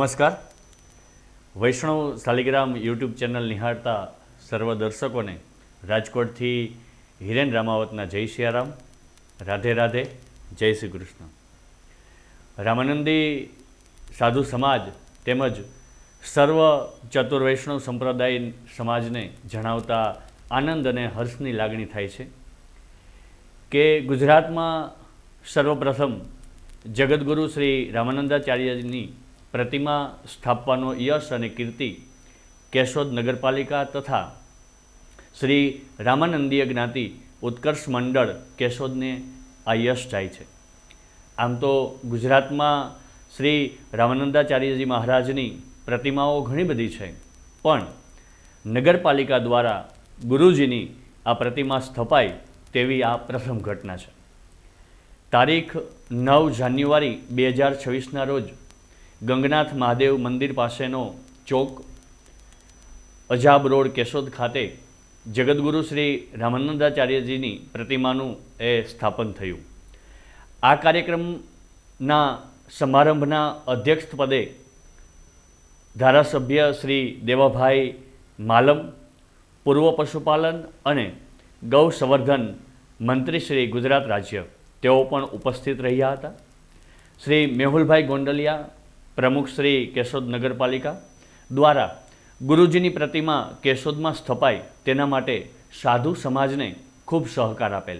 નમસ્કાર. વૈષ્ણવ Shaligram YouTube channel નિહાળતા સર્વ દર્શકોને રાજકોટથી હિરેન રામાવતના જય સિયારામ, રાધે રાધે, જય શ્રી કૃષ્ણ. રામાનંદી સાધુ સમાજ તેમજ સર્વ ચતુર્વૈષ્ણવ સંપ્રદાય સમાજને જણાવતા આનંદ અને હર્ષની લાગણી થાય છે કે ગુજરાતમાં સર્વપ્રથમ જગદગુરુ શ્રી રામાનંદાચાર્યજીની પ્રતિમા સ્થાપવાનો યશ અને કીર્તિ કેશોદ નગરપાલિકા તથા શ્રી રામાનંદીય જ્ઞાતિ ઉત્કર્ષ મંડળ કેશોદને આ યશ જાય છે. આમ તો ગુજરાતમાં શ્રી રામાનંદાચાર્યજી મહારાજની પ્રતિમાઓ ઘણી બધી છે, પણ નગરપાલિકા દ્વારા ગુરુજીની આ પ્રતિમા સ્થપાય તેવી આ પ્રથમ ઘટના છે. તારીખ 9 જાન્યુઆરી 2026ના રોજ ગંગનાથ મહાદેવ મંદિર પાસેનો ચોક અજાબ રોડ કેશોદ ખાતે જગદગુરુ શ્રી રામાનંદાચાર્યજીની પ્રતિમાનું સ્થાપન થયું. આ કાર્યક્રમના સમારંભના અધ્યક્ષ પદે ધારાસભ્ય શ્રી દેવાભાઈ માલમ, પૂર્વ પશુપાલન અને ગૌ સંવર્ધન મંત્રી શ્રી ગુજરાત રાજ્ય તેઓ પણ ઉપસ્થિત રહ્યા હતા. શ્રી મેહુલભાઈ ગોંડલિયા, પ્રમુખ શ્રી કેશોદ નગરપાલિકા દ્વારા ગુરુજીની પ્રતિમા કેશોદમાં સ્થપાય તેના માટે સાધુ સમાજને ખૂબ સહકાર આપેલ.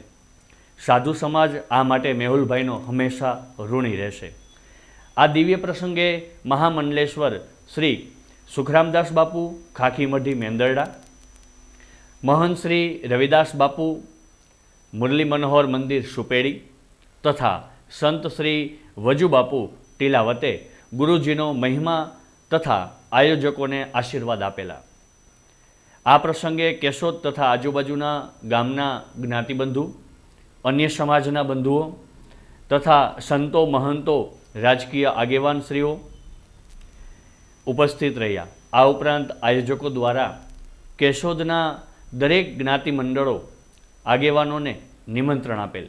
સાધુ સમાજ આ માટે મેહુલભાઈનો હંમેશા ઋણી રહેશે. આ દિવ્ય પ્રસંગે મહામંડલેશ્વર શ્રી સુખરામદાસ બાપુ ખાખીમઢી મેંદરડા, મહંત શ્રી રવિદાસ બાપુ મુરલી મનોહર મંદિર સુપેડી તથા સંત શ્રી વજુ બાપુ ટીલાવતે ગુરુજીનો મહિમા તથા આયોજકોને આશીર્વાદ આપેલા. આ પ્રસંગે કેશોદ તથા આજુબાજુના ગામના જ્ઞાતિબંધુ, અન્ય સમાજના બંધુઓ તથા સંતો, મહંતો, રાજકીય આગેવાનશ્રીઓ ઉપસ્થિત રહ્યા. આ ઉપરાંત આયોજકો દ્વારા કેશોદના દરેક જ્ઞાતિ મંડળો આગેવાનોને નિમંત્રણ આપેલ.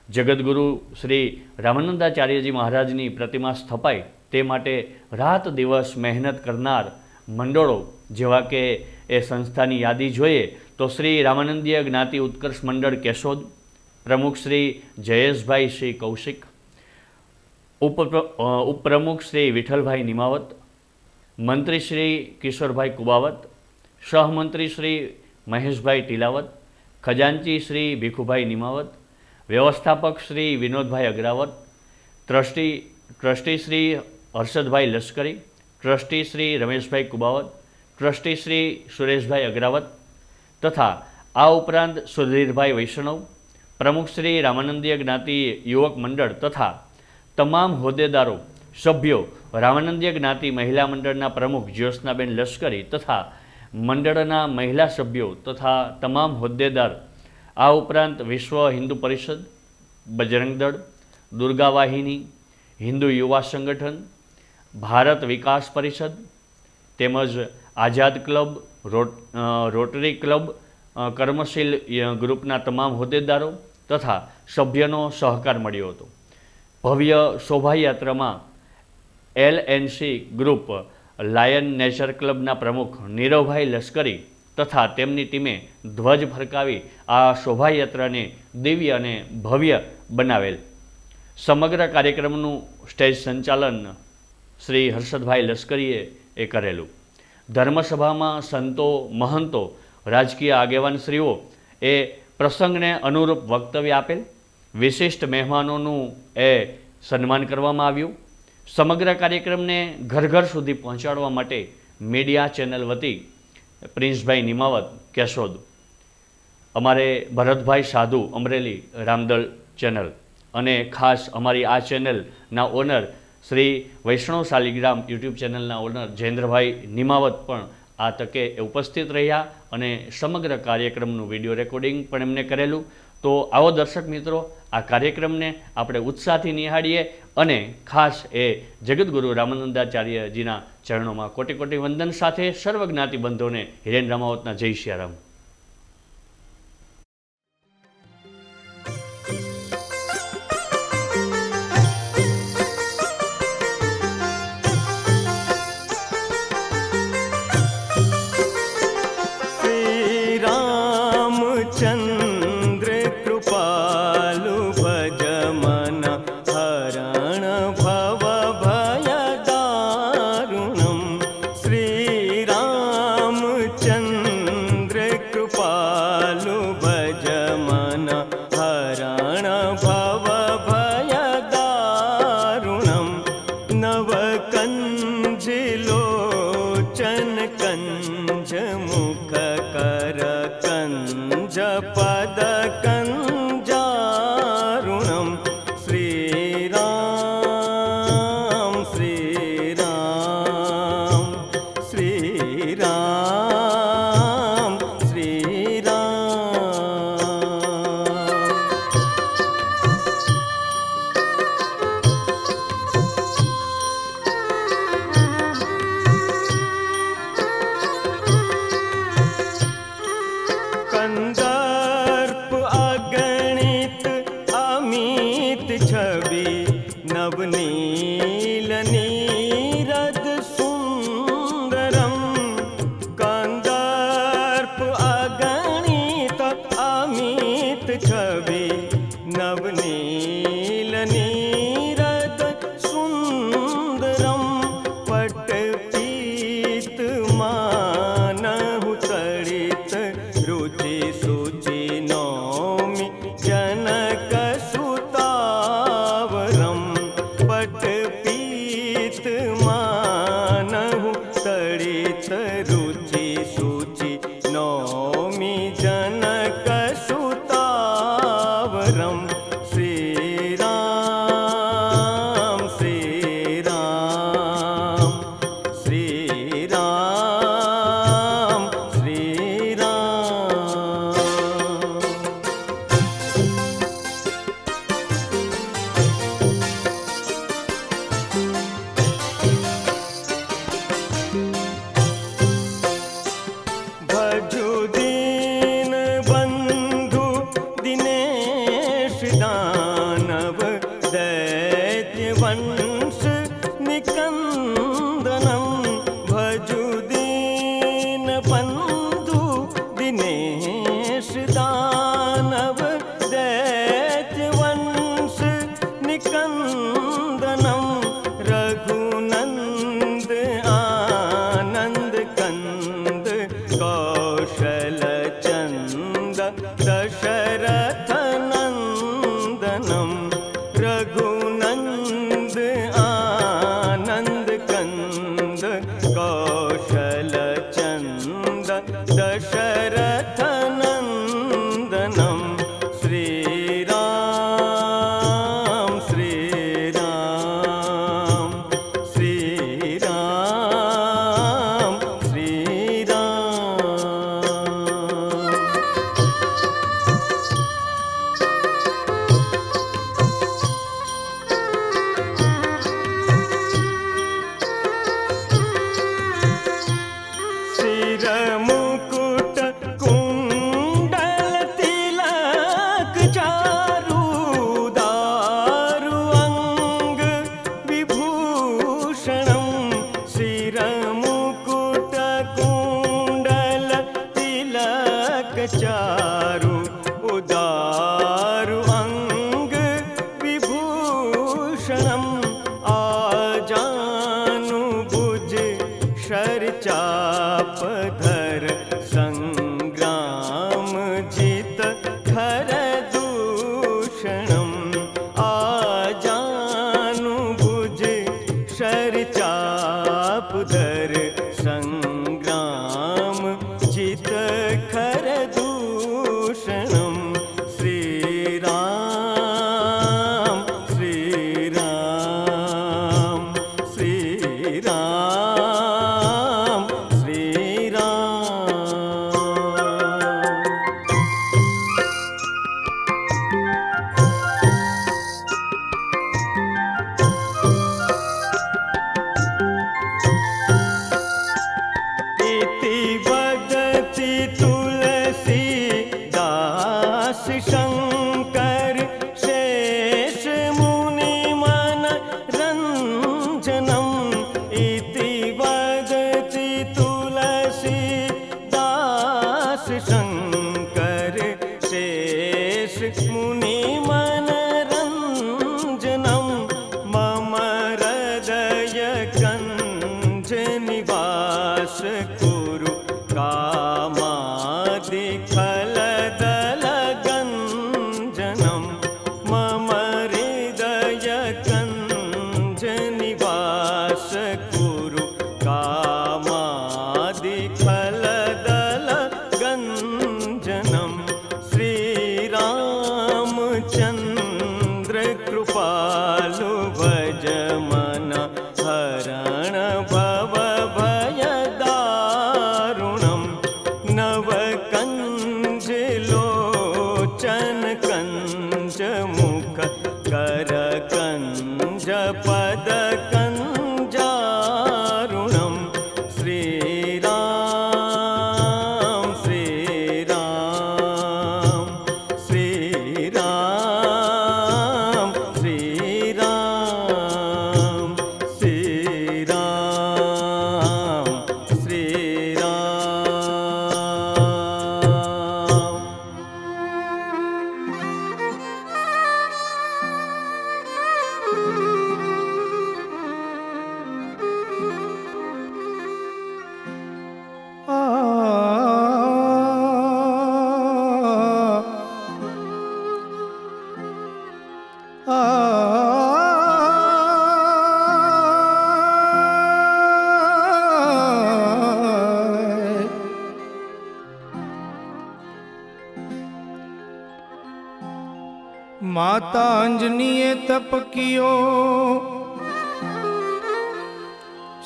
જગદગુરુ શ્રી રામાનંદાચાર્યજી મહારાજની પ્રતિમા સ્થપાય તે માટે રાત દિવસ મહેનત કરનાર મંડળો જેવા કે એ સંસ્થાની યાદી જોઈએ તો શ્રી રામાનંદીય જ્ઞાતિ ઉત્કર્ષ મંડળ કેશોદ, પ્રમુખ શ્રી જયેશભાઈ શ્રી કૌશિક, ઉપપ્રમુખ શ્રી વિઠ્ઠલભાઈ નિમાવત, મંત્રી શ્રી કિશોરભાઈ કુબાવત, સહમંત્રી શ્રી મહેશભાઈ ટીલાવત, ખજાનચી શ્રી ભીખુભાઈ નિમાવત, વ્યવસ્થાપક શ્રી વિનોદભાઈ અગ્રાવત, ટ્રસ્ટી શ્રી હર્ષદભાઈ લશ્કરી, ટ્રસ્ટી શ્રી રમેશભાઈ કુબાવત, ટ્રસ્ટી શ્રી સુરેશભાઈ અગ્રાવત તથા આ ઉપરાંત સુધીરભાઈ વૈષ્ણવ, પ્રમુખ શ્રી રામાનંદીય જ્ઞાતિ યુવક મંડળ તથા તમામ હોદ્દેદારો, સભ્યો, રામાનંદીય જ્ઞાતિ મહિલા મંડળના પ્રમુખ જ્યોત્સનાબેન લશ્કરી તથા મંડળના મહિલા સભ્યો તથા તમામ હોદ્દેદાર, આ ઉપરાંત વિશ્વ હિન્દુ પરિષદ, બજરંગ દળ, દુર્ગા વાહિની, હિન્દુ યુવા સંગઠન, ભારત વિકાસ પરિષદ તેમજ આઝાદ ક્લબ, રોટરી ક્લબ, કર્મશીલ ગ્રુપના તમામ હોદ્દેદારો તથા સભ્યનો સહકાર મળ્યો હતો. ભવ્ય શોભાયાત્રામાં LNC ગ્રુપ, લાયન નેચર ક્લબના પ્રમુખ નીરવભાઈ લશ્કરી તથા તેમની ટીમે ધ્વજ ફરકાવી આ શોભાયાત્રાને દિવ્ય અને ભવ્ય બનાવેલ. સમગ્ર કાર્યક્રમનું સ્ટેજ સંચાલન શ્રી હર્ષદભાઈ લશ્કરીએ કરેલું. ધર્મસભામાં સંતો, મહંતો, રાજકીય આગેવાનશ્રીઓ પ્રસંગને અનુરૂપ વક્તવ્ય આપેલ. વિશિષ્ટ મહેમાનોનું સન્માન કરવામાં આવ્યું. સમગ્ર કાર્યક્રમને ઘર ઘર સુધી પહોંચાડવા માટે મીડિયા ચેનલ વતી પ્રિન્સભાઈ નિમાવત કેશોદ, અમારે ભરતભાઈ સાધુ અમરેલી રામદળ ચેનલ અને ખાસ અમારી આ ચેનલના ઓનર શ્રી વૈષ્ણવ શાલિગ્રામ યુટ્યુબ ચેનલના ઓનર જયેન્દ્રભાઈ નિમાવત પણ આ તકે ઉપસ્થિત રહ્યા અને સમગ્ર કાર્યક્રમનું વિડીયો રેકોર્ડિંગ પણ એમને કરેલું. તો આવો દર્શક મિત્રો, આ કાર્યક્રમને આપણે ઉત્સાહથી નિહાળીએ અને ખાસ જગદગુરુ રામાનંદાચાર્યજીના ચરણોમાં કોટી કોટી વંદન સાથે સર્વ જ્ઞાતિ બંધોને હિરેન રામાવતના જય સિયારામ. पदकञ्जारुणं श्रीराम श्रीराम श्रीराम श्रीराम कंदर्प अगणित अमित छवि नवनील नीरद सुंदरम कंदर्प अगणित अमित छवि नवनील नीरद सुंदरम पटपीत मानहु तड़ित रुचि सुचि नौमि जनक सुतावरम पटपीत मानहु तड़ित रुचि सुचि नौमि जनक सुतावरम श्रीराम श्रीराम श्रीराम श्रीराम भजु दीन बंधु दिनेश दानव दैत्य वंश निकंदनम भजु दीन बंधु दिनेश दानव दैत्य वंश निकंदनम रघुनंद आनंद कंद कौशल चंद दशरथ नंदनम रघुनंद आनंद कंद कौशल चंद दशरथ नंदनम श्रीराम श्रीराम श्रीराम श्रीराम सिर मुकुट कुंडल तिलक चारु दारु अंग विभूषणम सिर मुकुट कुंडल तिलक चारु उदारु अंग विभूषणम आजानु भुज शर चाप धर संग्राम जित खर दूषणम आजानु भुज शर चाप धर संग्राम जित खर दूषणम श्रीराम श्रीराम श्रीराम इति वदति तुलसीदास शंकर शेष मुनि मन रंजनम इति वदति तुलसीदास शंकर शेष मुनि मन रंजनम मम हृदय कंज निवास कुरु कामादि फलदल गंजनम मम हृदय कंज निवास कुरु कामादि फलदल गंजनम कंज लोचन कंज मुख कर कंज पद कंजारुणम श्रीराम श्रीराम श्रीराम श्रीराम श्रीराम श्रीराम। माता अंजनीए तप कियो,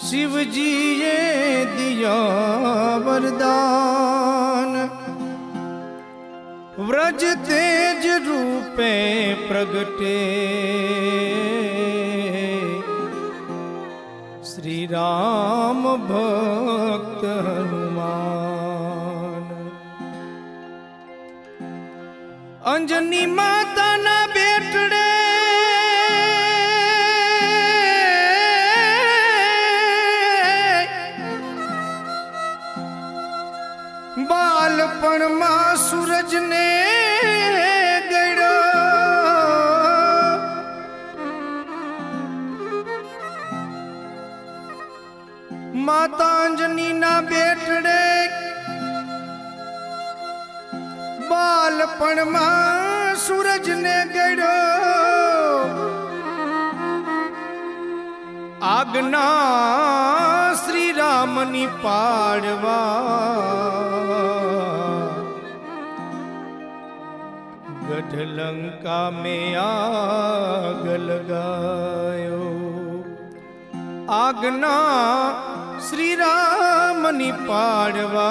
शिव जी ये दिया वरदान, व्रज तेज रूपे प्रगटे श्री राम भक्त हनुमान। अंजनी माता ना बेटड़े बालपण मां सूरज ने गड़ो, माता अंजनी ना बेटड़े बालपण मां सूरज ने गड़ो, आज्ञा श्री रामनी पाड़वा गढ़ लंका में आग लगायो, आज्ञा श्री रामनी पाड़वा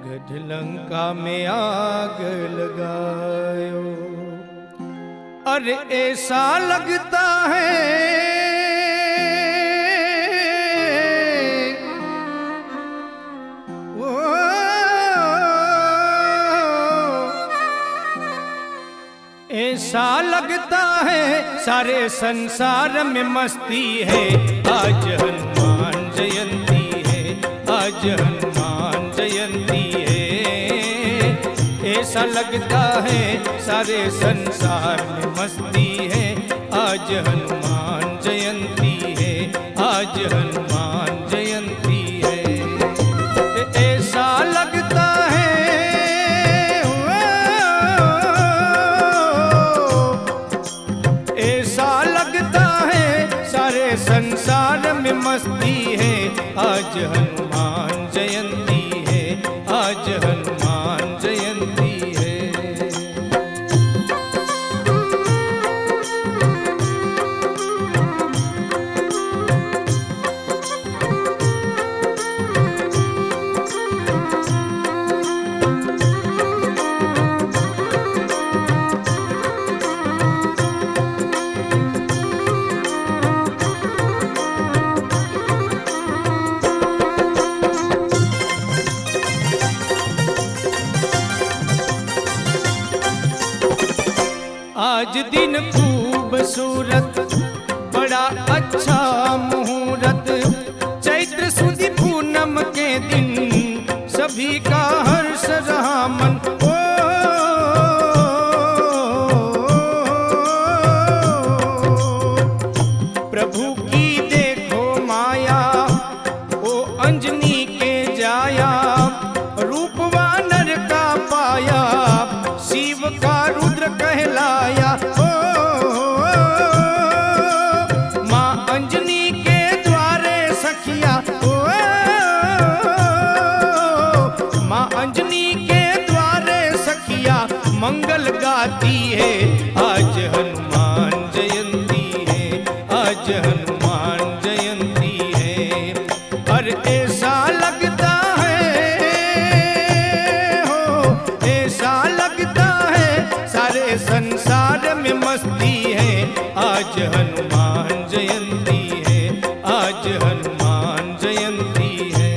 गढ़ लंका में आग लगायो। अरे ऐसा लगता है ओ, ऐसा लगता है सारे संसार में मस्ती है, आज हनुमान जयंती है, आज हनुमान जयंती है। ऐसा लगता है सारे संसार में मस्ती है, आज हनुमान जयंती है, आज हनुमान जयंती है। ऐसा लगता है ऐसा लगता है सारे संसार में मस्ती है, आज हनुमान जयंती है, आज हनुमान जयंती है। आज दिन खूबसूरत बड़ा अच्छा मुहूर्त, चैत्र सुदी पूनम के दिन सभी का हर्ष रहा मन। ओ प्रभु की देखो माया, ओ अंजनी के जाया, रूप वानर का पाया, शिव का रुद्र कहलाया। ओ माँ अंजनी के द्वारे सखिया, ओ माँ अंजनी के द्वारे सखिया मंगल गाती है, आज हनुमान जयंती है, आज हनुमान जयंती है। और हनुमान जयंती है, आज हनुमान जयंती है।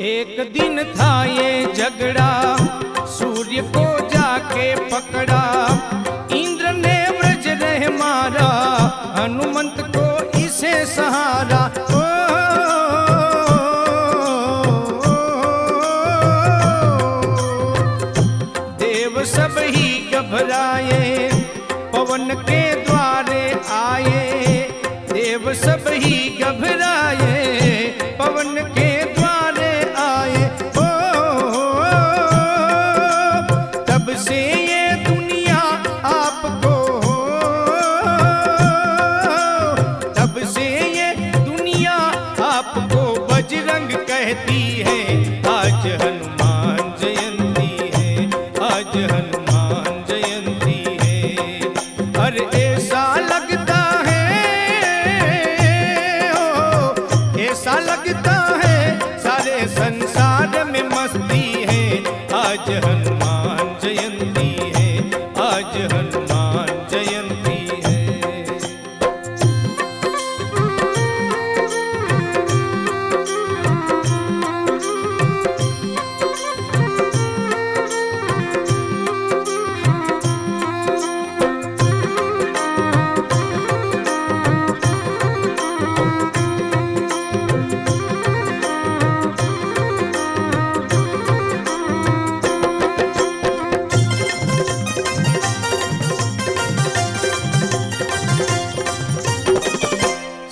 एक दिन था ये झगड़ा, सूर्य को जाके पकड़ा, इंद्र ने व्रज रह मारा, हनुमंत को इसे सहारा। ओ, देव सब ही घबराए, पवन के द्वारे आए, देव सब ही घबराए, पवन के द्वारे आए। ओ, तब से ये दुनिया आपको, तब से ये दुनिया आपको बजरंग कहती है, आज हनुमान जयंती है, आज हनुमान जयंती है। अरे ऐसा लगता है, ओ, ऐसा लगता है सारे संसार में मस्ती है, आज हनुमान जयंती है, आज हनुमान जयंती है।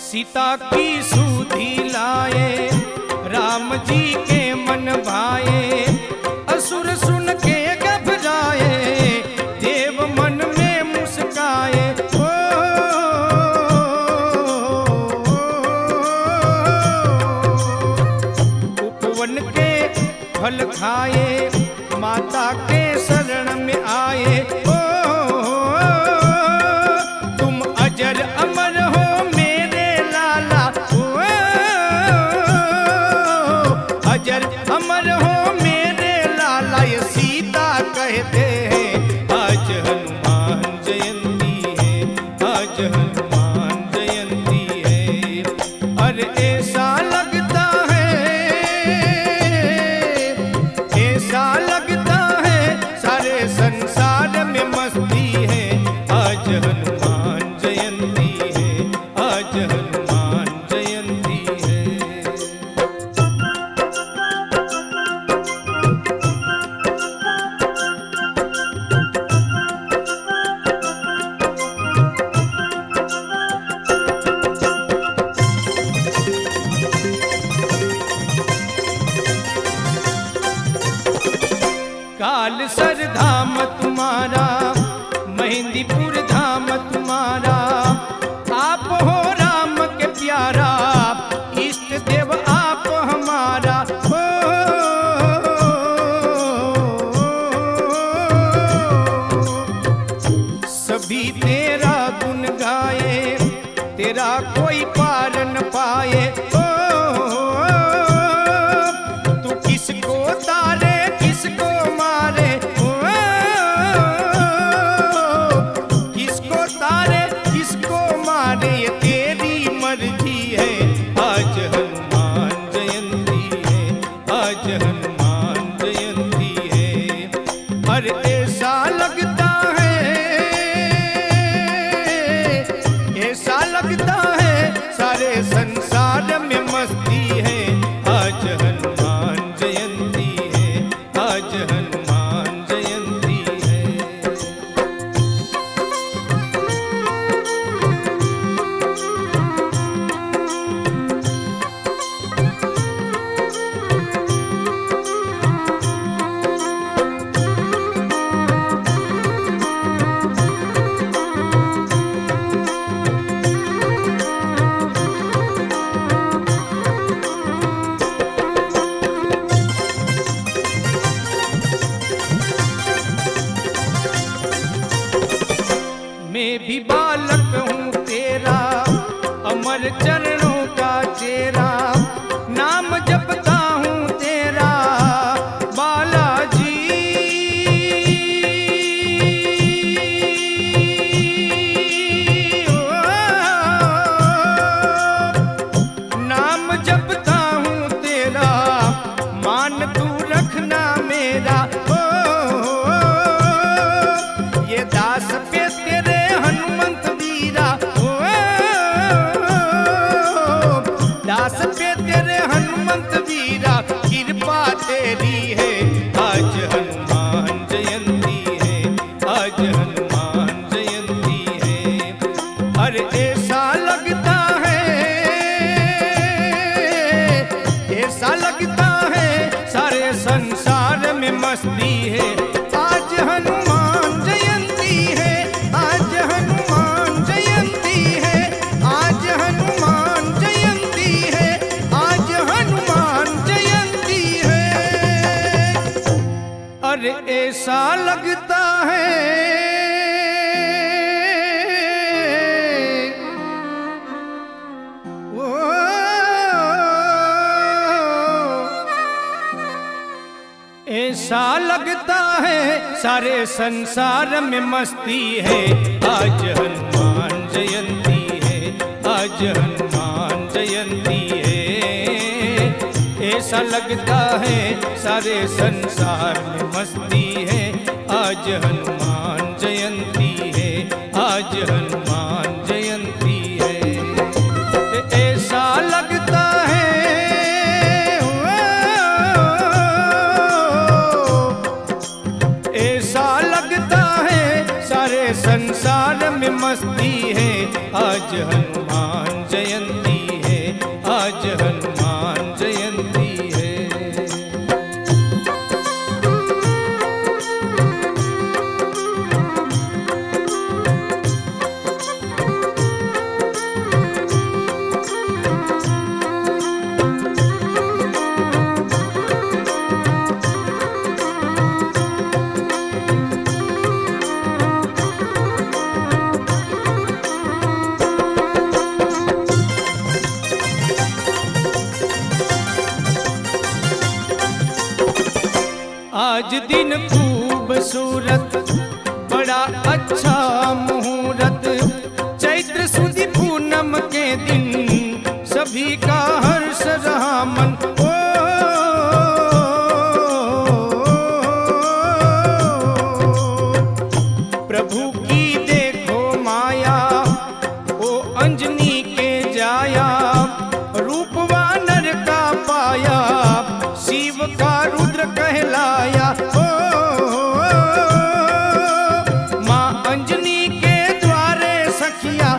सीता की सुधि लाए, राम जी के मन भाए, असुर सुन के घबराए, देव मन में मुस्काए। ओ, उपवन के फल खाए, माता के शरण में आए। ओ, तुम अजर अमर हो मेरे लाला, ओ, अजर अमर हो मेरे लाला, ये सीता कहते हैं, आज हनुमान जयंती है, आज हनुमान जयंती है। अरे ऐसा लगता है, ऐसा लगता है सारे संसार में मस्ती है, आज हनुमान जयंती है, आज हनुमान जयंती है। कालसर धाम तुम्हारा, मेहंदीपुर धाम तुम्हारा, आप हो राम के प्यारा, इष्ट देव आप हमारा। हो, सभी तेरा गुण गाए, तेरा कोई पार न पाए। ओ, तू किसको तारे किसको मारे, ओ, किसको तारे किसको मारे, ये तेरी मर्जी है, आज हनुमान जयंती है, आज हनुमान जयंती है। अरे ऐसा लगता है, ऐसा लगता है सारे संसार में मस्ती है, आज हनुमान जयंती है, आज हनुमान जयंती है। अमर चरणों का चेहरा, नाम जपता हूँ तेरा बालाजी। नाम जपता हूँ तेरा, मान तू रखना मेरा। ये दास पे तेरे हनुमंत वीरा, दास पे तेरे हनुमंत वीरा, कृपा तेरी है। आज हनुमान जयंती है, आज हनुमान जयंती है। अरे ऐसा लगता है, ऐसा लगता है सारे संसार में मस्ती है। आज हनुमान जयंती है, आज हनुमान जयंती है, आज हनुमान जयंती है, आज हनुमान जयंती है। अरे ऐसा लगता है ऐसा लगता है सारे संसार में मस्ती है। आज हनुमान जयंती है, आज हनुमान जयंती है। ऐसा लगता है सारे संसार में मस्ती है। आज हनुमान जयंती है, आज हनुमान जयंती है। ऐसा लगता है संसार में मस्ती है। आज हनुमान जयंती है, आज हनुमान जयंती है। आज दिन खूबसूरत, बड़ा अच्छा मुहूर्त, चैत्र सुदी पूनम के दिन सभी का हर्ष रहा मन। प्रभु की देखो माया, ओ अंजनी के जाया, रूप वानर का पाया, शिव का रुद्र कहलाया। माँ अंजनी के द्वारे सखिया,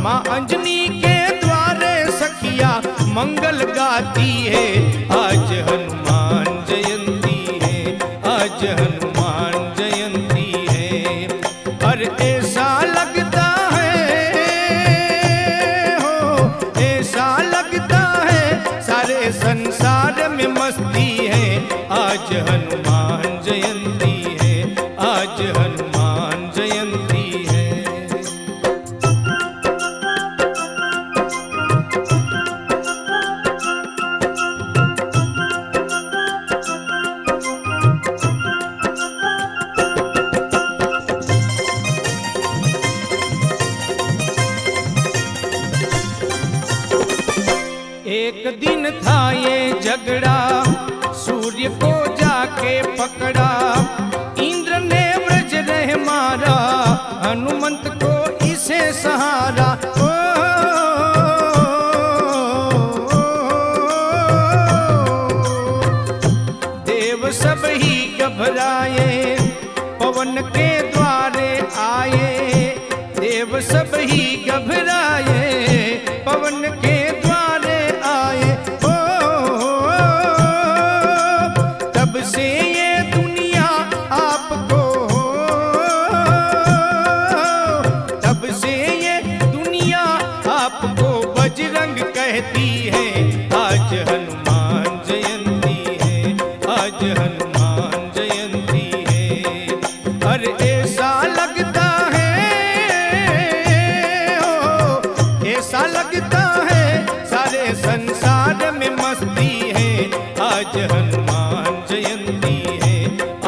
माँ अंजनी के द्वारे सखिया मंगल गाती है। आज हनुमान जयंती है, आज हनुमान जयंती है। और ऐसा लगता है हो, ऐसा लगता है सारे संसार में मस्ती है। आज हनुमान जयंती है, आज हनुमान जयंती है। एक दिन था ये झगड़ा, सूर्य को जाके पकड़ा, इंद्र ने व्रज रह मारा, हनुमंत को इसे सहारा। देव सब ही घबराए, पवन के द्वारे आए, देव सब ही घबराए, पवन के द्वारे आए। तब से ये दुनिया आपको, तब से ये दुनिया आपको बजरंग कहती है। आज हनुमान जयंती है, आज हनुमान जयंती है। और ऐसा लगता है हनुमान जयंती है,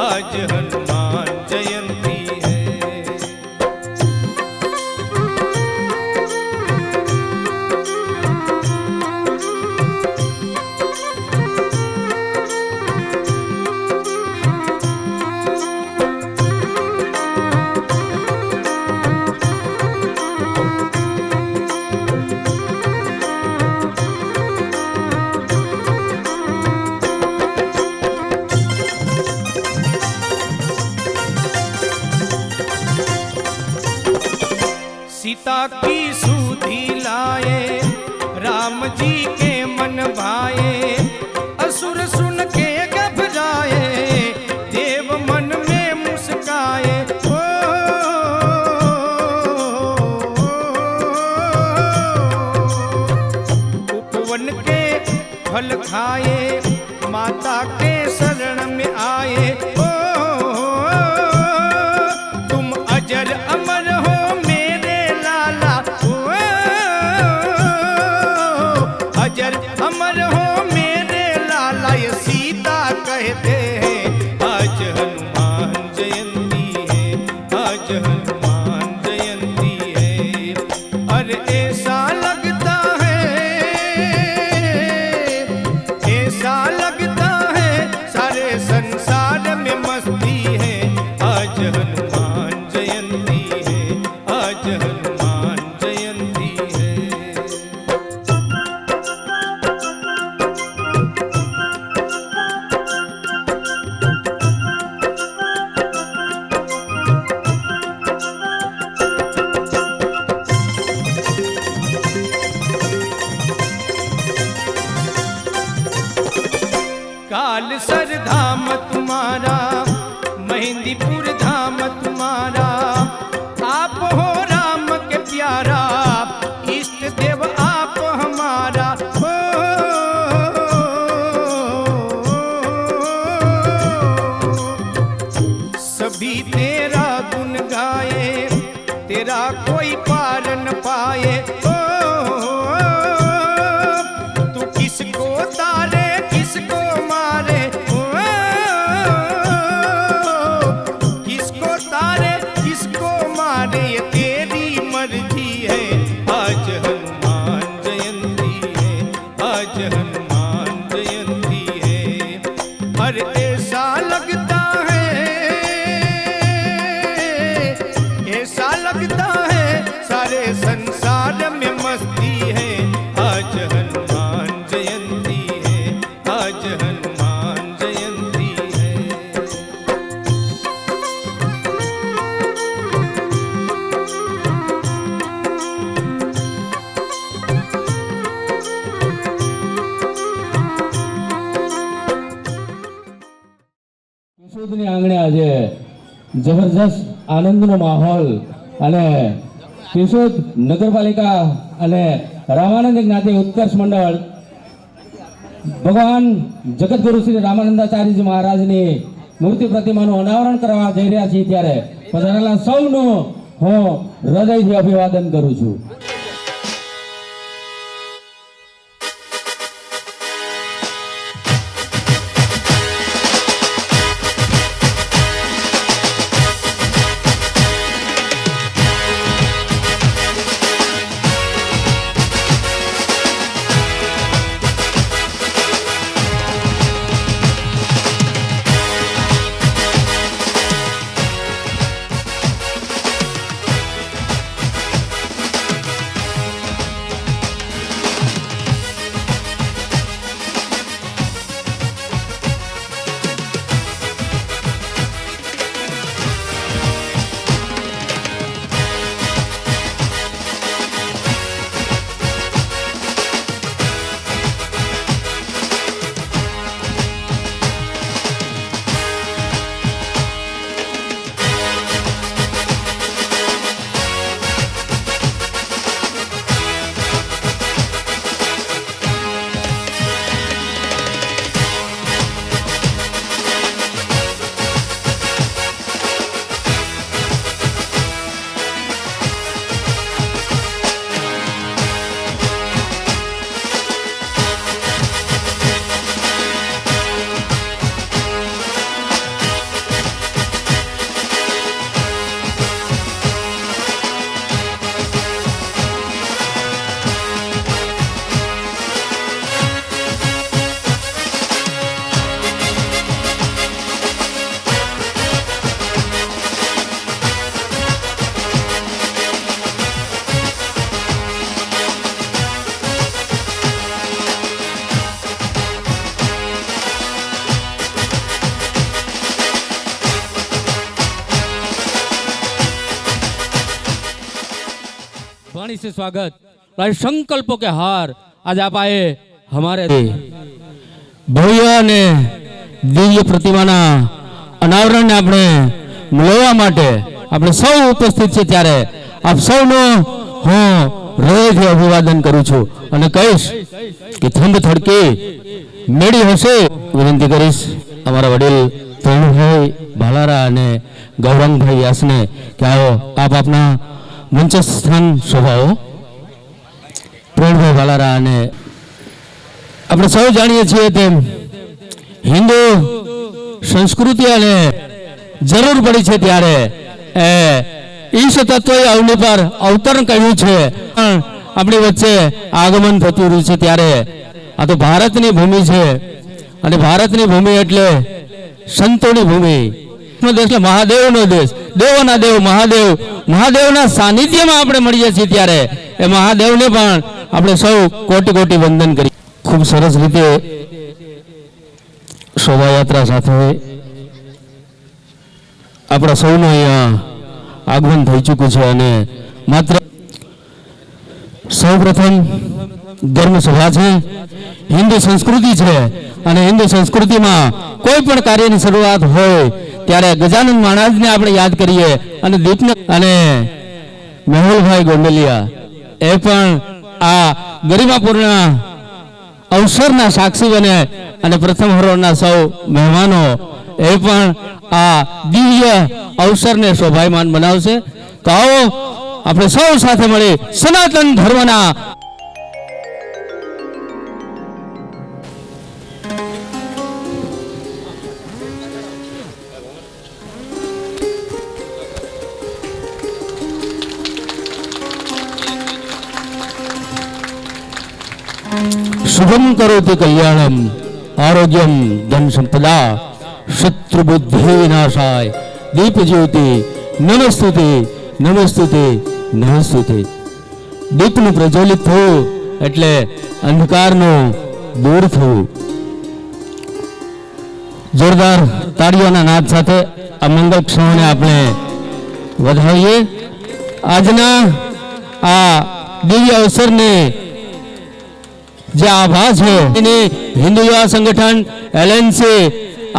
आज हनुमान जयंती है। सीता की सुधि लाए, राम जी के मन भाए, असुर सुन के घबराए, देव मन में मुस्काए। ओ, उपवन के फल खाए, माता के शरण में आए। ओ, तुम अजर अमर हो मेरे लाला, ओ, अजर अमर हो मेरे लाला, ये सीता कहते हैं। आज हनुमान जयंती है, आज हनुमान जयंती है। अरे ऐसा लगता है, ऐसा लगता है सारे संसार में मस्ती है। आज हनुमान जयंती है, आज हनुमान जयंती है। कालसर धाम तुम्हारा, मेहंदीपुर धाम तुम्हारा, आप हो राम के प्यारा, इष्ट देव आप हमारा। हो, सभी तेरा गुण गाए, तेरा कोई पार न पाए। ओ, तू किसको तारे किसको मारे, ओ, किसको तारे किसको मारे, ये तेरी मर्जी है। आज हनुमान जयंती है, आज हनुमान जयंती है। अरे ऐसा लगता है, ऐसा लगता है सारे संसार में मस्ती है। आज हनुमान जयंती है, आज हनुमान जयंती है। કેશોદની આંગણે આજે જબરજસ્ત આનંદનો માહોલ અને કેશોદ નગરપાલિકા અને રામાનંદ જ્ઞાતિ ઉત્કર્ષ મંડળ ભગવાન જગતગુરુ શ્રી રામાનંદાચાર્યજી મહારાજની મૂર્તિ પ્રતિમાનું અનાવરણ કરવા જઈ રહ્યા છીએ, ત્યારે પધારેલા સૌનું હું હૃદયથી અભિવાદન કરું છું. वाणी से स्वागत भाई संकल्पों के हार आज आप आए हमारे भव्य ने दिव्य प्रतिमाना अनावरण ने આપણે મળવા માટે આપણે સૌ ઉપસ્થિત છે ત્યારે આપ સૌનો હું હૃદયથી અભિવાદન કરું છું અને કહીશ કે થંભ થડકી મેળી હશે વિનંતી કરીશ અમારા વડીલ તરુણભાઈ ભાલારા અને ગૌરંગભાઈ વ્યાસને કે આવો આપ આપના મંચસ્થ સ્થાન શોભાવો. પ્રવીણભાઈ ભાલારા અને આપણે સૌ જાણીએ છીએ તેમ હિન્દુ સંસ્કૃતિ અને જરૂર પડી છે ત્યારે ઈશ તત્વએ અવની પર અવતરણ કર્યું છે પણ આપણી વચ્ચે આગમન થતું રહ્યું છે ત્યારે આ તો ભારતની ભૂમિ છે અને ભારતની ભૂમિ એટલે સંતોની ભૂમિ દેશ મહાદેવનો દેશ દેવોના દેવ મહાદેવ મહાદેવના સાનિધ્યમાં આપણે મળીએ છીએ ત્યારે એ મહાદેવને પણ આપણે સૌ કોટી કોટી વંદન કરી ખૂબ સરસ રીતે શોભાયાત્રા સાથે આપણા સૌનું અહીંયા આગમન થઈ ચૂક્યું છે અને માત્ર સૌપ્રથમ ધર્મ સભા છે હિન્દુ સંસ્કૃતિ છે અને હિન્દુ સંસ્કૃતિમાં કોઈ પણ કાર્યની શરૂઆત હોય ત્યારે ગજાનંદ મહારાજને આપણે યાદ કરીએ અને દીપને અને મેહુલભાઈ ગોંડલિયા એ પણ આ ગરિમાપૂર્ણ અવસરના સાક્ષી બને અને પ્રથમ હરોળના સૌ મહેમાનો એ પણ આ દિવ્ય અવસરને શોભાયમાન બનાવશે. તો આવો આપણે સૌ સાથે મળી સનાતન ધર્મના शुभम करोति कल्याणम आरोग्यम धन संपदा शत्रु बुद्धि विनाशाय दीप ज्योति नमस्तुते नमस्तुते नमस्तुते. દીપનું પ્રજ્વલિત થવું એટલે અંધકારનું દૂર થવું. જોરદાર તાળીઓના નાદ સાથે આ મંગળ ક્ષણોને આપણે વધાવીએ. આજના આ દિવ્ય અવસરને જે આભા છે એની હિન્દુ યુવા સંગઠન એલએનસી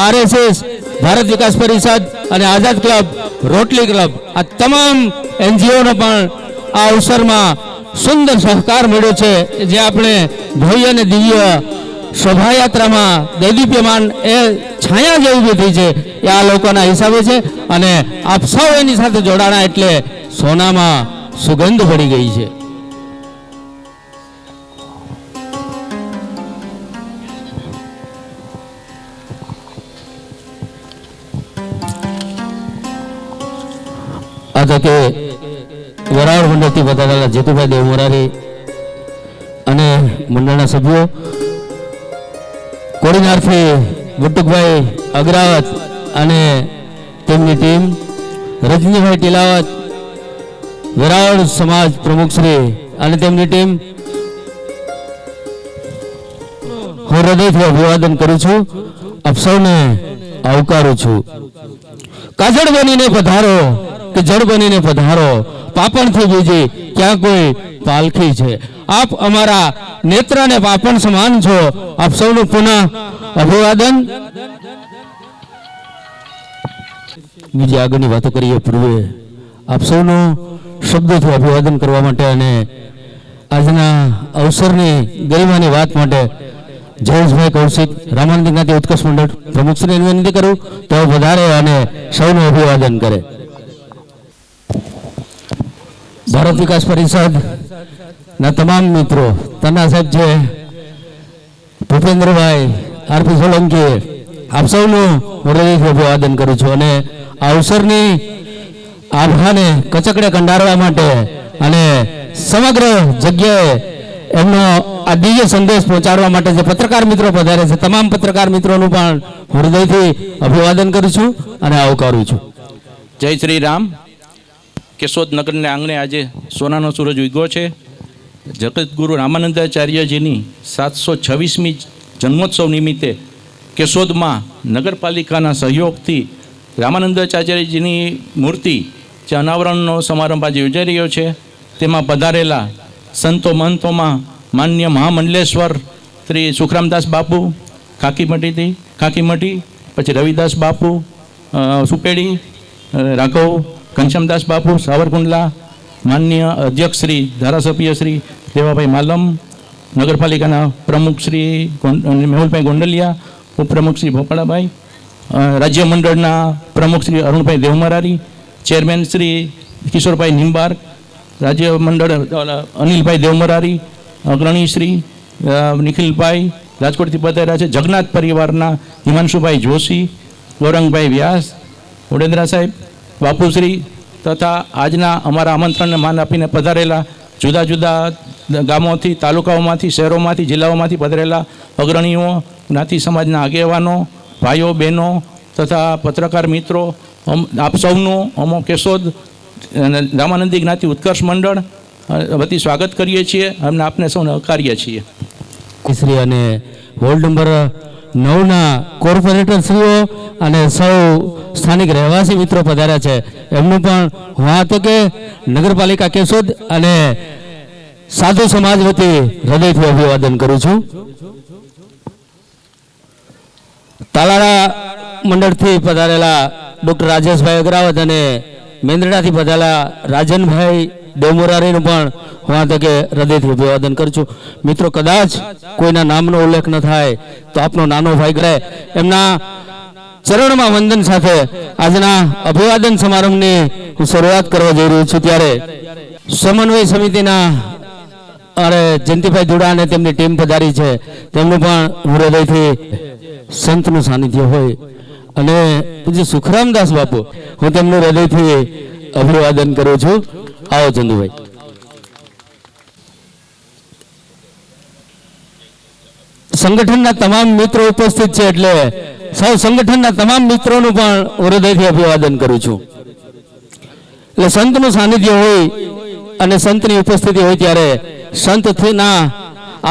આરએસએસ ભારત વિકાસ પરિષદ અને આઝાદ ક્લબ રોટલી ક્લબ આ તમામ એનજીઓનો પણ આ અવસરમાં સુંદર સહકાર મળ્યો છે જે આપણે ભવ્ય અને દિવ્ય શોભાયાત્રામાં દૈદીપ્યમાન એ છાયા જેવી ઊભી થઈ છે એ આ લોકોના હિસાબે છે અને આપ સૌ એની સાથે જોડાણા એટલે સોનામાં સુગંધ પડી ગઈ છે. આ તકે વરાળ મંડળથી પધારેલા જેતુભાઈ દેવ મોરારી અને મંડળના સભ્યો, કોડીનારથી બુટુકભાઈ અગ્રાવત અને તેમની ટીમ, રજનીભાઈ ટીલાવત, વેરાવળ સમાજ પ્રમુખ શ્રી અને તેમની ટીમ, હું હૃદયથી અભિવાદન કરું છું. આપ સૌને આવકારું છું. કાજળ બનીને પધારો કે જળ બનીને પધારો, પાપણથી બીજી ક્યાં કોઈ પાલખી છે. આપ અમારા નેત્ર અને પાપણ સમાન છો. આપ સૌનું પુનઃ અભિવાદન. બીજી આગળની વાતો કરીએ પૂર્વે આપ સૌનું શબ્દોથી અભિવાદન કરવા માટે અને આજના અવસરની ગરિમાની વાત માટે જયેશભાઈ કૌશિક રામાનંદ જ્ઞાતિ ઉત્કર્ષ મંડળ પ્રમુખશ્રીને વિનંતી કરું તો વધારે અને સૌનું અભિવાદન કરે. ભારત વિકાસ પરિષદ ના તમામ મિત્રો, તના સાહેબ છે, ભૂપેન્દ્રભાઈ, આરપી સોલંકી, આપ સૌનું હૃદયથી અભિવાદન કરું છું અને આ અવસરની આભાને કચકડે કંડારવા માટે અને સમગ્ર જગ્યાએ એમનો આ દિવ્ય સંદેશ પહોંચાડવા માટે જે પત્રકાર મિત્રો પધારે છે તમામ પત્રકાર મિત્રોનું પણ હૃદયથી અભિવાદન કરું છું અને આવકારું છું. જય શ્રી રામ. કેશોદ નગરને આંગણે આજે સોનાનો સૂરજ ઉગ્યો છે. જગતગુરુ રામાનંદાચાર્યજીની 726મી જન્મોત્સવ નિમિત્તે કેશોદમાં નગરપાલિકાના સહયોગથી રામાનંદાચાર્યજીની મૂર્તિ જે અનાવરણનો સમારંભ આજે યોજાઈ રહ્યો છે તેમાં પધારેલા સંતો મહંતોમાં માન્ય મહામંડલેશ્વર શ્રી સુખરામદાસ બાપુ ખાકીમટી, પછી રવિદાસ બાપુ સુપેડી, રાઘવ ઘનશ્યામદાસ બાપુ સાવરકુંડલા, માન્ય અધ્યક્ષ શ્રી ધારાસભ્ય શ્રી દેવાભાઈ માલમ, નગરપાલિકાના પ્રમુખ શ્રી મેહુલભાઈ ગોંડલિયા, ઉપપ્રમુખ શ્રી ભોપાળાભાઈ, રાજ્ય મંડળના પ્રમુખ શ્રી અરુણભાઈ દેવમરારી, ચેરમેન શ્રી કિશોરભાઈ નિંબાર્ક, રાજ્ય મંડળ અનિલભાઈ દેવમરારી, અગ્રણી શ્રી નિખિલભાઈ રાજકોટથી પધાર્યા છે, જગન્નાથ પરિવારના હિમાંશુભાઈ જોશી, ગૌરંગભાઈ વ્યાસ, વડોદરા સાહેબ, બાપુશ્રી તથા આજના અમારા આમંત્રણને માન આપીને પધારેલા જુદા જુદા ગામોથી, તાલુકાઓમાંથી, શહેરોમાંથી, જિલ્લાઓમાંથી પધારેલા અગ્રણીઓ, જ્ઞાતિ સમાજના આગેવાનો, ભાઈઓ બહેનો તથા પત્રકાર મિત્રો, આપ સૌનું અમો કેશોદ રામાનંદી જ્ઞાતિ ઉત્કર્ષ મંડળ વતી સ્વાગત કરીએ છીએ અને આપને સૌને આવકારીએ છીએ. શ્રી અને વોર્ડ નંબર 9ના કોર્પોરેટરશ્રીઓ અને સૌ સ્થાનિક રહેવાસી મિત્રો પધાર્યા છે, એમનું પણ હું આ તકે નગરપાલિકા કેશોદ અને સાધુ સમાજ વતી હૃદયથી અભિવાદન કરું છું. તાલાળા મંડળથી પધારેલા ડૉક્ટર રાજેશભાઈ અગ્રાવત અને મેંદરડાથી પધારેલા રાજનભાઈ દેવમોરારીનું પણ હું આ તકે હૃદયથી અભિવાદન કરું છું. મિત્રો, કદાચ કોઈના નામનો ઉલ્લેખ ન થાય તો આપનો નાનો ભાઈ કરે એમના ચરણમાં વંદન સાથે આજના અભિવાદન સમારંભની હું શરૂઆત કરવા જઈ રહ્યો છું. ત્યારે સમન્વય સમિતિના અરે જયંતિભાઈ દુડા અને તેમની ટીમ પધારી છે, તેમનું પણ હું હૃદયથી સંતનું સાનિધ્ય હોય અને પૂજ્ય સુખરામદાસ બાપુ, હું તેમનું હૃદયથી અભિવાદન કરું છું. આવો ચંદુભાઈ. સંગઠનના તમામ મિત્રો ઉપસ્થિત છે એટલે સૌ સંગઠનના તમામ મિત્રોનું પણ હૃદયથી અભિવાદન કરું છું. એટલે સંતનું સાનિધ્ય હોય અને સંતની ઉપસ્થિતિ હોય ત્યારે સંતના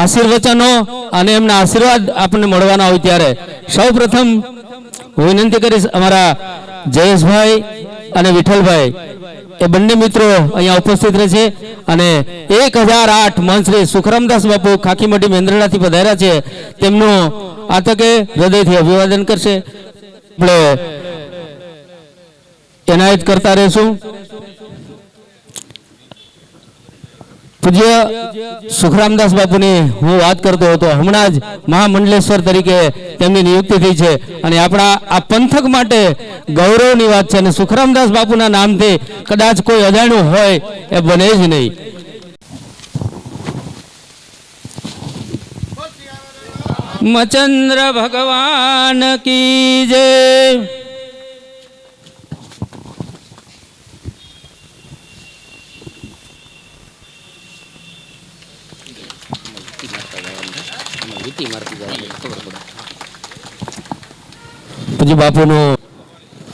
આશીર્વચનો અને એમના આશીર્વાદ આપણને મળવાના હોય ત્યારે સૌ પ્રથમ હું વિનંતી કરીશ અમારા જયેશભાઈ અને વિઠ્ઠલભાઈ એ બંને મિત્રો અહીંયા ઉપસ્થિત રહે છે અને 1008 મન શ્રી સુખરામદાસ બાપુ ખાકીમટી મેંદરડાથી પધાર્યા છે, તેમનું આ તકે હૃદયથી અભિવાદન કરશે. આપણે એનાયત કરતા રહેશું. પૂજ્ય સુખરામદાસ બાપુની હું વાત કરતો હતો, હમણાં જ મહામંડલેશ્વર તરીકે તેમની નિયુક્તિ થઈ છે અને આપણા આ પંથક માટે ગૌરવની વાત છે અને સુખરામદાસ બાપુના નામથી કદાચ કોઈ અજાણ્યું હોય એ બને જ નહીં. મચંદ્ર ભગવાન કી જય. પૂજ્ય બાપુનું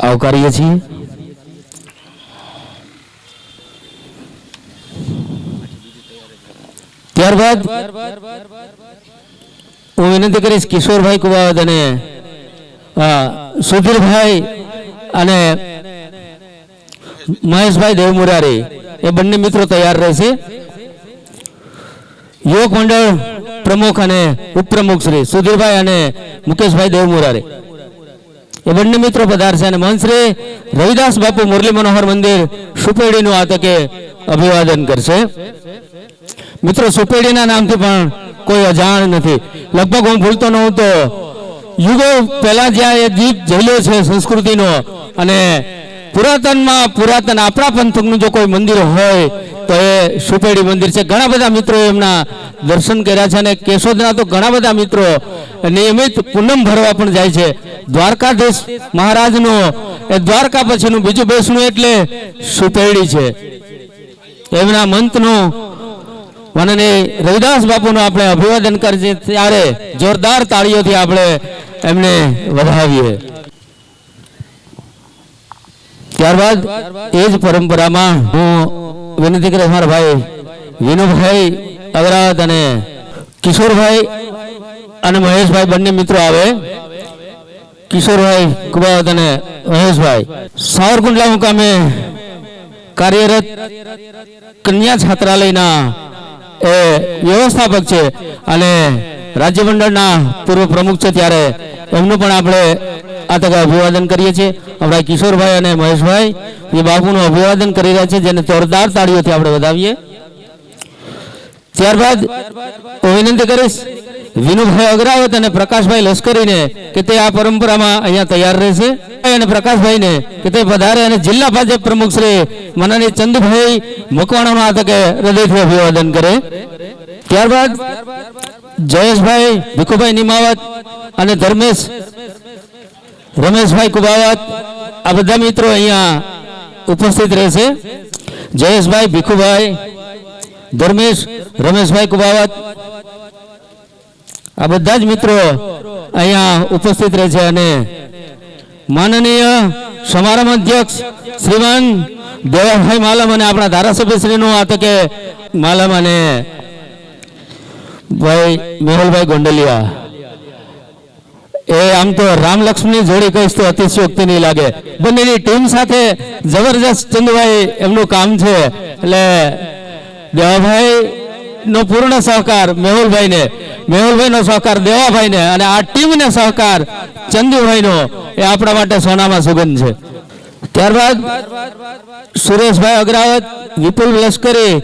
આવકારીએ છીએ. ત્યારબાદ હું વિનંતી કરીશ કિશોરભાઈ કુવાવત અને સુધીરભાઈ અને મહેશભાઈ દેવમુરારી એ બંને મિત્રો તૈયાર રહેશે. યુવક મંડળ પ્રમુખ અને ઉપપ્રમુખ શ્રી સુધીરભાઈ અને મુકેશભાઈ દેવમુરારી એ બંને મિત્રો પધારશે અને મંત્રી રવિદાસ બાપુ મુરલી મનોહર મંદિર સુપેડીનું આ તકે અભિવાદન કરશે. મિત્રો, સુપેડીના નામથી પણ કોઈ અજાણ નથી. લગભગ હું ભૂલતો ન હું તો યુગો પહેલા જ્યાં એ દીપ જઈલો છે સંસ્કૃતિનો અને પુરાતનમાં પુરાતન આપણા પંથકનું જો કોઈ મંદિર હોય તો એ સુપેડી મંદિર છે. ઘણા બધા મિત્રો એમના દર્શન કર્યા છે અને કેશોદના તો ઘણા બધા મિત્રો નિયમિત પૂનમ ભરવા પણ જાય છે. દ્વારકાધીશ મહારાજનું એ દ્વારકા પછીનું બીજું બેસણું એટલે સુપેડી છે. એમના મંતનું માનનીય રવિદાસ બાપુનું આપણે અભિવાદન કરીએ ત્યારે જોરદાર તાળીઓથી આપણે એમને વધાવીએ. ત્યારબાદ એ જ પરંપરામાં હું વિનંતી કરીશ મારા ભાઈ વિનુભાઈ અગ્રાવત અને કિશોરભાઈ અને મહેશભાઈ બંને મિત્રો આવે. કિશોરભાઈ કુબાવત અને મહેશભાઈ સાવરકુંડલા મુકામે કાર્યરત કન્યા છાત્રાલયના એ વ્યવસ્થાપક છે અને રાજ્ય મંડળના પૂર્વ પ્રમુખ છે, ત્યારે એમનું પણ આપણે આ તકે અભિવાદન કરીએ છીએ. આપણા કિશોરભાઈ અને મહેશભાઈ એ બાપુનું અભિવાદન કરી રહ્યા છે, જેને જોરદાર તાળીઓથી આપણે વધાવીએ. ત્યારબાદ હું વિનંતી કરીશ વિનુભાઈ અગ્રાવત અને પ્રકાશભાઈ લશ્કરીને કે તે આ પરંપરામાં અહીંયા તૈયાર રહેશે, અને પ્રકાશભાઈને કે તે પધારે અને જિલ્લા ભાજપ પ્રમુખ શ્રી માનનીય ચંદુભાઈ મકવાણાનું આ તકે હૃદયથી અભિવાદન કરે. ત્યારબાદ જયેશભાઈ ભીખુભાઈ નિમાવત અને રમેશભાઈ કુબાવત આ બધા મિત્રો અહીંયા ઉપસ્થિત રહેશે. જયેશભાઈ ભીખુભાઈ રમેશભાઈ કુબાવત આ બધા જ મિત્રો અહીંયા ઉપસ્થિત રહે છે અને માનનીય સમારંભ અધ્યક્ષ શ્રીમાન દેવાભાઈ માલમ અને આપણા ધારાસભ્ય શ્રીનું આ તકે માલમ અને ભાઈ મેહુલભાઈ ગોંડલિયા, એ આમ તો રામ લક્ષ્મણની જોડી કહીશ તો અતિશયોક્તિ નહીં લાગે. બંનેની ટીમ સાથે જબરજસ્ત ચંદુભાઈ એમનું કામ છે, એટલે દેવાભાઈ નો પૂર્ણ સહકાર મેહુલભાઈનો સહકાર દેવાભાઈને અને આ ટીમને સહકાર ચંદુભાઈનો એ આપણા માટે સોનામાં સુગંધ છે. ત્યારબાદ સુરેશભાઈ અગ્રાવત, વિપુલ લશ્કરી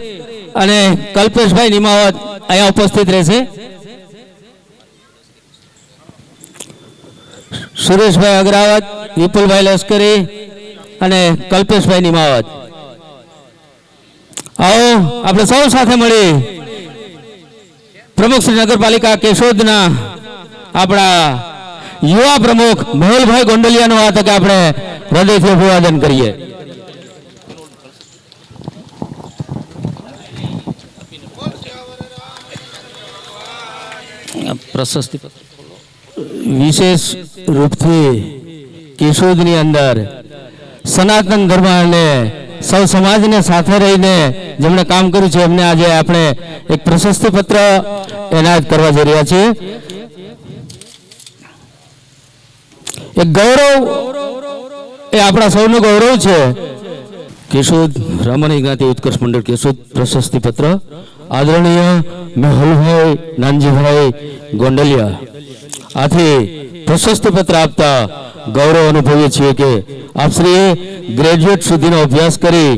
અને કલ્પેશભાઈ નિમાવત અહીંયા ઉપસ્થિત રહેશે. સુરેશભાઈ અગ્રાવત, વિપુલભાઈ લશ્કરી અને કલ્પેશભાઈ નિમાવત, આવો આપણે સૌ સાથે મળી પ્રમુખ શ્રી નગરપાલિકા કેશોદના આપણા યુવા પ્રમુખ મેહુલભાઈ ગોંડલિયાનું આ તકે આપણે હૃદયથી અભિવાદન કરીએ. પ્રશસ્તિ વિશેષ રૂપથી કેશોદની અંદર સનાતન ધર્મ અને સૌ સમાજને સાથે રહીને જેમણે કામ કર્યું છે એમને આજે આપણે એક પ્રશસ્તિ પત્ર એનાયત કરવા જઈ રહ્યા છીએ. એક ગૌરવ એ આપણા સૌનું ગૌરવ છે. કેશોદ રામાણી જ્ઞાતિ ઉત્કર્ષ મંડળ કેશોદ પ્રશસ્તિ પત્ર આદરણીય મેહુલભાઈ નાનજીભાઈ ગોંડલિયા આથી પ્રશસ્તિ પત્ર આપતા ગૌરવ અનુભવીએ છીએ કે આપશ્રીએ ગ્રેજ્યુએટ સુધીનો અભ્યાસ કરી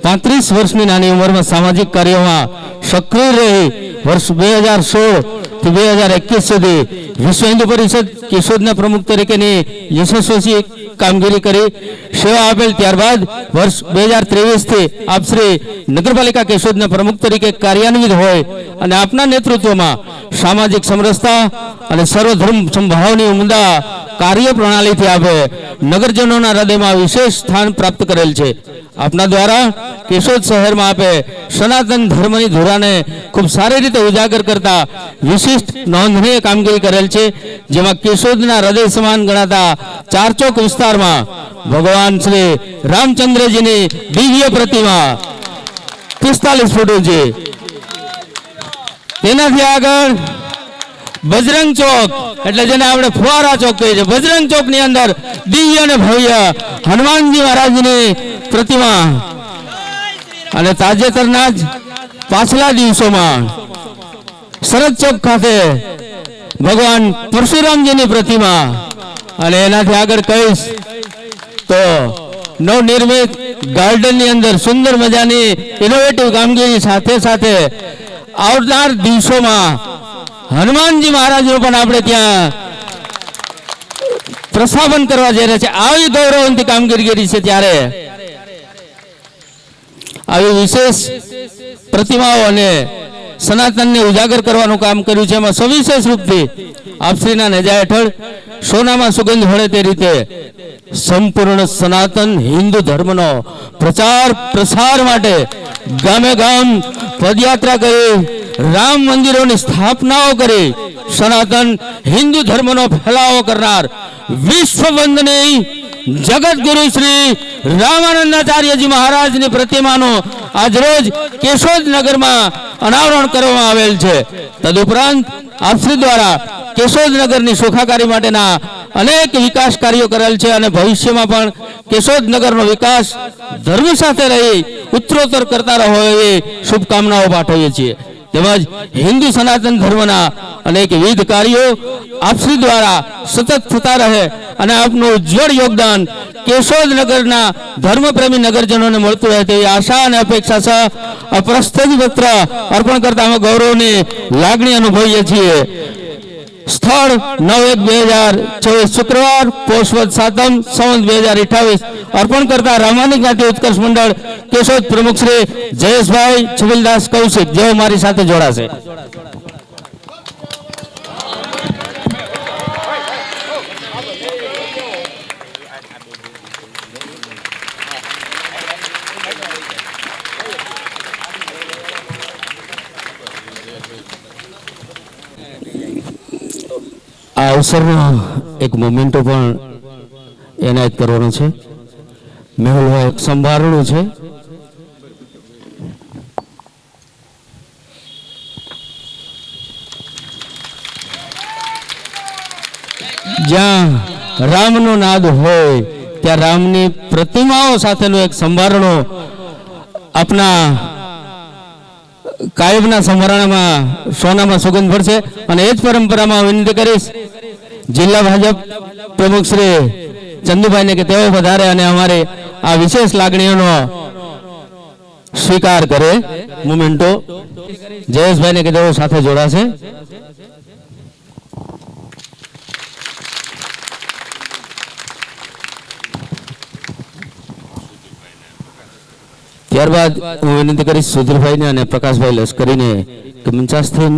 35 વર્ષની નાની ઉંમરમાં સામાજિક કાર્યોમાં સક્રિય રહી વર્ષ 2016 થી 2021 સુધી વિશ્વ હિન્દુ પરિષદ કેશોદના પ્રમુખ તરીકેની યશસ્વી કામગીરી કરી સેવા આપેલ. ત્યારબાદ વર્ષ 2023 થી આપશ્રી નગરપાલિકા કેશોદના પ્રમુખ તરીકે કાર્યાન્વિત હોય અને આપના નેતૃત્વમાં સામાજિક સમરસતા અને સર્વધર્મ સંભાવની ઉમદા કાર્ય પ્રણાલીથી આપે નગરજનોના હૃદયમાં વિશેષ સ્થાન પ્રાપ્ત કરેલ છે. આપના દ્વારા કેશોદ શહેરમાં આપે સનાતન ધર્મની ધુરાને ખૂબ સારી રીતે ઉજાગર કરતા વિશિષ્ટ નોંધનીય કામગીરી કરેલ છે, જેમાં કેશોદના હૃદય સમાન ગણાતા ચારચોક વિસ્તારમાં ભગવાન શ્રી રામચંદ્રજીની દિવ્ય પ્રતિમા 45 ફૂટ ઊંચી, તેનાથી આગળ બજરંગ ચોક એટલે જેને આપણે ફુવારા ચોક કહીએ છીએ, બજરંગ ચોક ની અંદર દિવ્ય અને ભવ્ય હનુમાનજી મહારાજની પ્રતિમા અને તાજેતરના જ પાછલા દિવસોમાં શરદ ચોક ખાતે ભગવાન પરશુરામજીની પ્રતિમા અને એનાથી આગળ કહીશ તો નવનિર્મિત ગાર્ડનની અંદર સુંદર મજાની ઇનોવેટિવ કામગીરી સાથે સાથે આવનાર દિવસોમાં હનુમાનજી મહારાજનું પણ આપણે ત્યાં પ્રસ્થાપન કરવા જઈ રહ્યા છે. આવી ગૌરવવંતી કામગીરી કરી છે, ત્યારે આવી વિશેષ પ્રતિમાઓ અને સનાતનને ઉજાગર કરવાનું કામ કર્યું છે. એમાં સવિશેષ રૂપથી આપશ્રીના નેજા હેઠળ સોનામાં સુગંધ ભળે તે રીતે સંપૂર્ણ સનાતન હિન્દુ ધર્મનો પ્રચાર પ્રસાર માટે ગામે ગામ પદયાત્રા કરી રામ મંદિરોની સ્થાપનાઓ કરી સનાતન હિન્દુ ધર્મનો ફેલાવો કરનાર વિશ્વ વંદનીય જગતગુરુ શ્રી રામાનંદાચાર્યજી મહારાજની પ્રતિમાનો આજરોજ કેશોદ નગરમાં અનાવરણ કરવામાં આવેલ છે. તદુપરાંત આપશ્રી દ્વારા કેશોદનગરની સુખાકારી માટેના અનેક વિકાસ કાર્યો કરેલ છે અને ભવિષ્યમાં પણ કેશોદનગરનો વિકાસ ધર્મ સાથે રહી ઉત્તરોત્તર કરતા રહો એવી શુભકામનાઓ પાઠવીએ છીએ. તેમજ હિન્દુ સનાતન ધર્મના અનેક વિવિધ કાર્યો આપશ્રી દ્વારા સતત થતા રહે અને આપનું ઉજ્જવળ યોગદાન કેશોદનગરના ધર્મપ્રેમી નગરજનોને મળતું રહે તેવી આશા અને અપેક્ષા સહ આ પ્રસ્તુતિ પત્ર અર્પણ કરતા અમે ગૌરવની લાગણી અનુભવીએ છીએ. સ્થળ 9/1/2024 શુક્રવાર પોષવદ સાતમ સંવત 2028. અર્પણ કરતા રામાની જ્ઞાતિ ઉત્કર્ષ મંડળ કેશોદ પ્રમુખ શ્રી જયેશભાઈ છબીલદાસ કૌશિક, જેઓ મારી સાથે જોડાશે. આ અવસરનો એક મોમેન્ટો પણ એનાયત કરવાનો છે. મેહુલભાઈ સંભારણું છે. જ્યાં રામનો નાદ હોય ત્યાં રામની પ્રતિમાઓ સાથેનું એક સંભારણું આપના કાયમના સંભારણામાં સોનામાં સુગંધ ભરશે અને એ જ પરંપરામાં વિનંતી કરીશ જિલ્લા ભાજપ પ્રમુખ શ્રી ચંદુભાઈને કે તેઓ વધારે અને અમારી આ વિશેષ લાગણીઓનો સ્વીકાર કરે. મોમેન્ટો જયેશભાઈને કે તેઓ સાથે જોડાશે. ત્યારબાદ હું વિનંતી કરીશ સુધીરભાઈને અને પ્રકાશભાઈ લશ્કરીને કે મંચાસ્થીન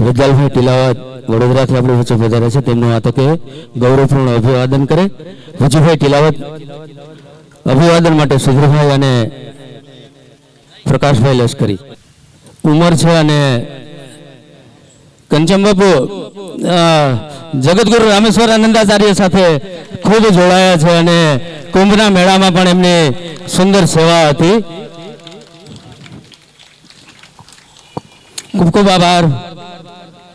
રજાલભાઈ ટીલાવત વડોદરાથી આપણી વચ્ચે પધાર્યા છે તેમનું આ તકે ગૌરવપૂર્ણ અભિવાદન કરે. વજુભાઈ ટીલાવત અભિવાદન માટે સુધીરભાઈ અને પ્રકાશભાઈ લશ્કરી. ઉમર છે અને કંચમ બાપુ જગતગુરુ રામેશ્વર આનંદાચાર્ય સાથે ખૂબ જોડાયા છે અને કુંભના મેળામાં પણ એમની સુંદર સેવા હતી. ખૂબ ખૂબ આભાર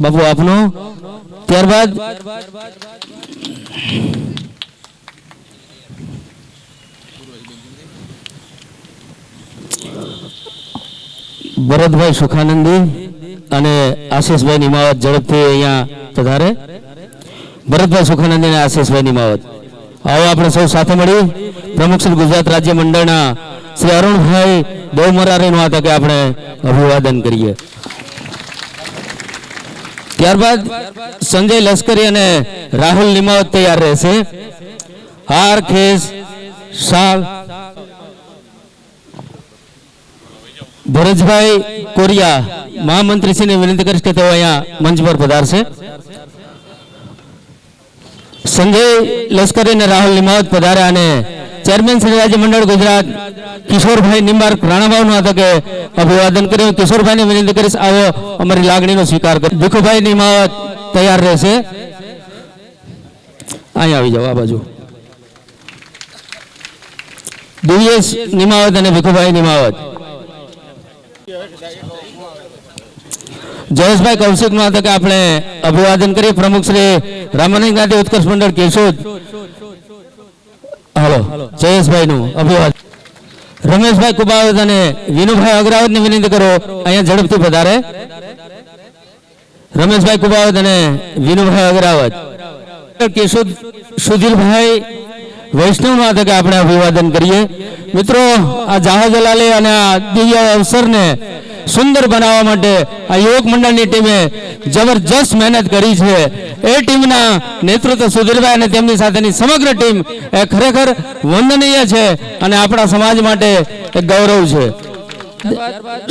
બાપુ આપનો. ત્યારબાદ ભરતભાઈ સુખાનંદી અને આશીષભાઈ નિમાવત ઝડપથી અહીંયા પધારે. ભરતભાઈ સુખાનંદી અને આશીષભાઈ નિમાવત, આવો આપણે સૌ સાથે મળી પ્રમુખ શ્રી ગુજરાત રાજ્ય મંડળના શ્રી અરુણભાઈ દેવમરારીનું આ તકે આપણે અભિવાદન કરીએ. ત્યારબાદ સંજય લશ્કરી અને રાહુલ નિમાવત તૈયાર રહેશે. હાર, ખેસ, શાલ ભરતભાઈ કોરિયા મહામંત્રીશ્રીને વિનંતી કરીશ કે તેઓ અહીંયા મંચ પર પધારશે. સંજય લશ્કરી અને રાહુલ નિમાવત પધાર્યા અને ચેરમેન શ્રી રાજ્ય મંડળ ગુજરાત કિશોરભાઈ નિંબાર્ક રાણાભાઈનું આ તકે અભિવાદન કર્યું. કિશોરભાઈને વિનંતી કરીશ આવો અમારી લાગણીનો સ્વીકાર કરો. ભીખુભાઈ નિમાવત તૈયાર રહેશે. અહીંયા આવી જાઓ આ બાજુ. દિવ્યેશ નિમાવત અને ભીખુભાઈ નિમાવત. જયેશભાઈ કૌશિકનું આ તકે આપણે અભિવાદન કરીએ. પ્રમુખ શ્રી રામાનંદ ગાંધી ઉત્કર્ષ મંડળ કેશોદ. હાલો જયેશભાઈનું અભિવાદન. રમેશભાઈ કુબાવત અને વિનુભાઈ અગ્રાવતની વિનંતી કરો અહીંયા ઝડપથી પધારે. રમેશભાઈ કુબાવત અને વિનુભાઈ અગ્રાવત. કેશોદ સુધીરભાઈ વૈષ્ણવનું આ તકે આપણે અભિવાદન કરીએ. મિત્રો, આ જાહજલાલી અને આ દિવ્ય અવસરને સુંદર બનાવવા માટે આ યુવક મંડળની ટીમે જબરજસ્ત મહેનત કરી છે. એ ટીમના નેતૃત્વ સુધીરભાઈ અને તેમની સાથેની સમગ્ર ટીમ એ ખરેખર વંદનીય છે અને આપણા સમાજ માટે એક ગૌરવ છે.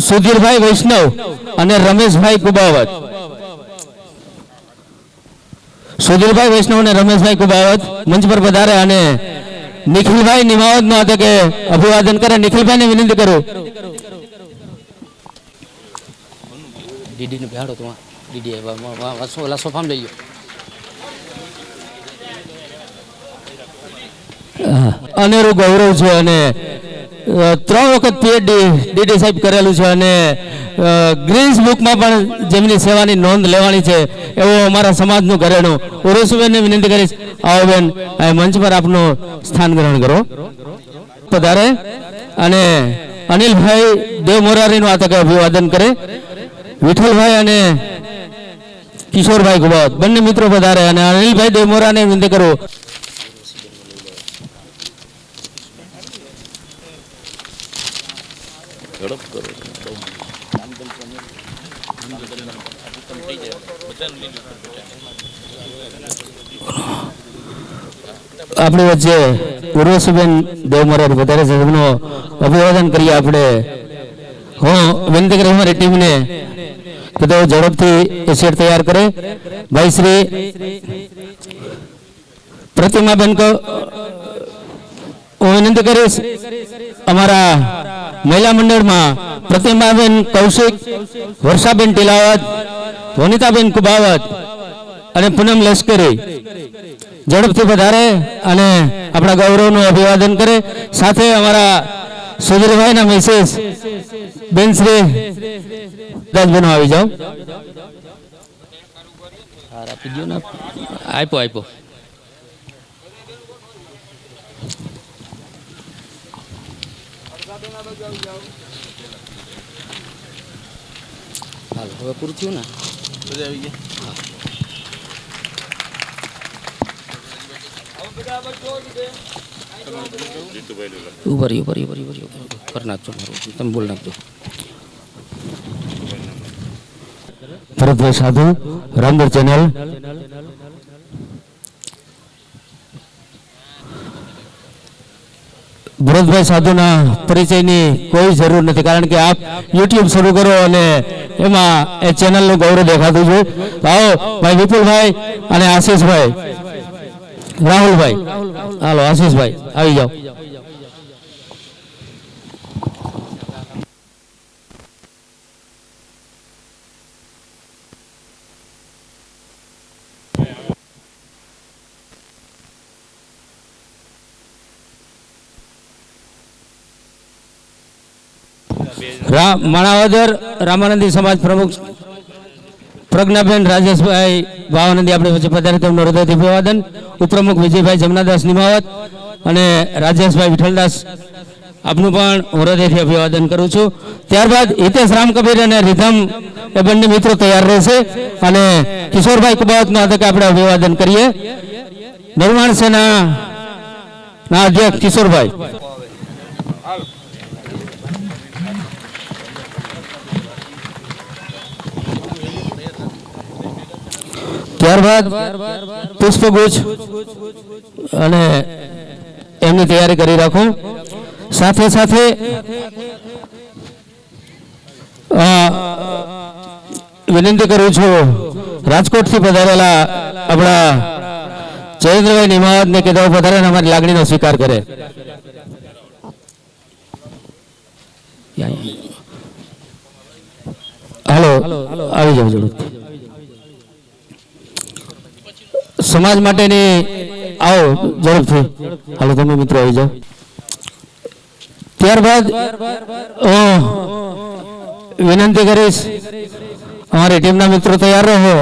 સુધીરભાઈ વૈષ્ણવ અને રમેશભાઈ કુબાવત. સુધીરભાઈ વૈષ્ણવ અને રમેશભાઈ કુબાવત મંચ પર પધારે અને નિખિલભાઈ નિમાવતનું આ તકે અભિવાદન કરે. નિખિલભાઈને વિનંતી કરું. ડીડીને બેહાડો તો ડીડી ઓલા સોફામાં લઈ ગયો. અનેરું ગૌરવ છે અને 3 વખત પીએચડી ડીડી સાહેબ કરેલું છે અને ગ્રીન્સ બુકમાં પણ જેમની સેવાની નોંધ લેવાની છે એવો અમારા સમાજનું ઘરેણું ઉર્વશીબેનને વિનંતી કરીશ, આવો બેન આ મંચ પર આપનું સ્થાન ગ્રહણ કરો. પધારે અને અનિલભાઈ દેવ મોરારીનું આ તકે અભિવાદન કરે. વિઠ્ઠલભાઈ અને કિશોરભાઈ કુબાવત બંને મિત્રો પધારે અને અનિલભાઈ દેવ મોરાને વિનંતી કરું. આપણી વચ્ચે ઉર્વશીબેન દેવ મોરારી વધારે છે, તેમનું અભિવાદન કરીએ આપણે. હું વિનંતી કરી અમારી ટીમને કે તેઓ ઝડપથી એસેટ તૈયાર કરે. ભાઈ શ્રી પ્રતિમાબેન કો હું વિનંતી કરીશ, અમારા મહિલા મંડળમાં પ્રતિમાબેન કૌશિક, વર્ષાબેન ટીલાવત, વનિતાબેન કુબાવત અને પૂનમ લશ્કરી ઝડપથી વધારે અને આપણા ગૌરવનું અભિવાદન કરે. સાથે અમારા સુધીરભાઈના મિસેસ બેન શ્રી દાસબેનો આવી જાઓ. આપ્યો હાલ હવે પૂરું થયું ને. ઉભર કરી નાખજો, મારું તમે બોલ નાખજો. ભરતભાઈ સાધુ, રામદર ચેનલ. ભરતભાઈ સાધુના પરિચયની કોઈ જરૂર નથી, કારણ કે આપ યુટ્યુબ શરૂ કરો અને એમાં એ ચેનલનું ગૌરવ દેખાતું છે. આવો ભાઈ વિપુલભાઈ અને આશીષભાઈ, રાહુલભાઈ, હાલો આશીષભાઈ આવી જાઓ. માણાવદર રામાનંદી સમાજ પ્રમુખ પ્રજ્ઞાબેન રાજેશભાઈ ભાવાનંદી આપણી વચ્ચે પધારે, તેમનું હૃદયથી અભિવાદન. ઉપપ્રમુખ વિજયભાઈ જમનાદાસ નિમાવત અને રાજેશભાઈ વિઠ્ઠલદાસ આપનું પણ હું હૃદયથી અભિવાદન કરું છું. ત્યારબાદ હિતેશ રામકબીર અને રીધમ એ બંને મિત્રો તૈયાર રહેશે અને કિશોરભાઈ કુબાવતના તકે આપણે અભિવાદન કરીએ. નિર્માણ સેનાના અધ્યક્ષ કિશોરભાઈ. ત્યારબાદ પુષ્પગુચ્છ અને એમની તૈયારી કરી રાખો. સાથે સાથે વિનંતી કરું છું રાજકોટથી પધારેલા આપણા જયેન્દ્રભાઈ નિમાવતને કે તેઓ પધારે અમારી લાગણીનો સ્વીકાર કરે. હાલો આવી જાવ ઝડપથી. સમાજ માટેની આવો ઝડપથી, હાલો તમે મિત્રો આવી જાઓ. ત્યારબાદ વિનંતી કરીશ અમારી ટીમના મિત્રો તૈયાર રહે.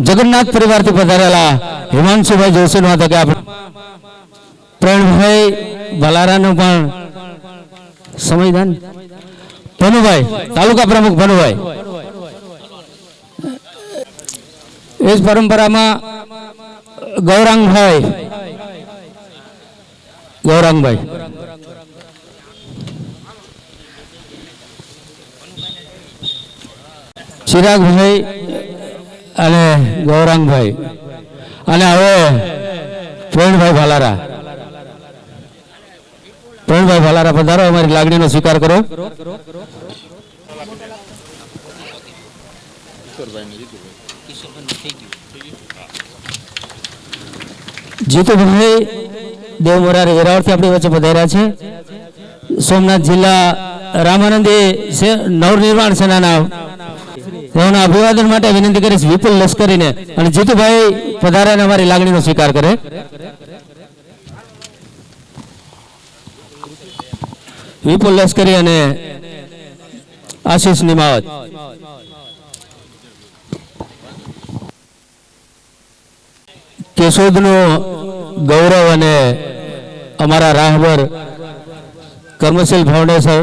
જગન્નાથ પરિવારથી પધારેલા હિમાંશુભાઈ જોશીનો હતા કે આપણે પ્રણભાઈ ભલારાનું પણ સંવિધાન. ભનુભાઈ તાલુકા પ્રમુખ ભનુભાઈ. એ જ પરંપરામાં ગૌરાંગભાઈ ચિરાગભાઈ અને ગૌરાંગભાઈ અને હવે પ્રવીણભાઈ ભાલારા પધારો, અમારી લાગણીનો સ્વીકાર કરો. જીતુભાઈ દેવ મોરારી વેરાવળથી આપણી વચ્ચે પધાર્યા છે. સોમનાથ જિલ્લા રામાનંદી નવનિર્માણ સેનાના તેઓના અભિવાદન માટે વિનંતી કરીશ વિપુલ લશ્કરીને અને જીતુભાઈ પધારે અમારી લાગણીનો સ્વીકાર કરે. વિપુલ લશ્કરી અને આશીષ નિમાવત. કેશોદનું ગૌરવ અને અમારા રાહબર કર્મશીલ ફાઉન્ડેશન